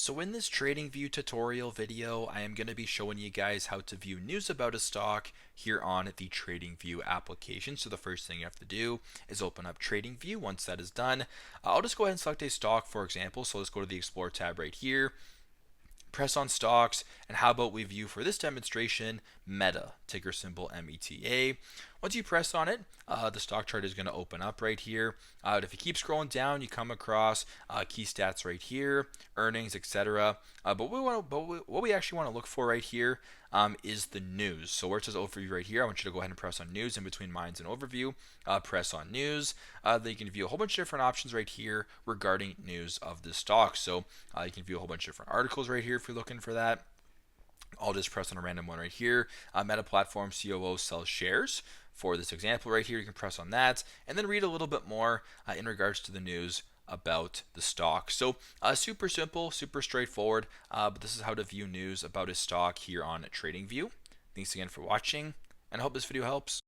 So in this TradingView tutorial video, I am going to be showing you guys how to view news about a stock here on the TradingView application. So the first thing you have to do is open up TradingView. Once that is done, I'll just go ahead and select a stock, for example. So let's go to the Explore tab right here. Press on stocks, and how about we view for this demonstration Meta, ticker symbol META. Once you press on it, the stock chart is going to open up right here. If you keep scrolling down, you come across key stats right here, earnings, etc. What we actually want to look for right here is the news. So where it says overview right here, I want you to go ahead and press on news in between mines and overview. Press on news. Then you can view a whole bunch of different options right here regarding news of the stock. So you can view a whole bunch of different articles right here if you're looking for that. I'll just press on a random one right here. Meta Platform COO sells shares. For this example right here, you can press on that and then read a little bit more in regards to the news about the stock. So super simple, super straightforward, but this is how to view news about a stock here on TradingView. Thanks again for watching, and I hope this video helps.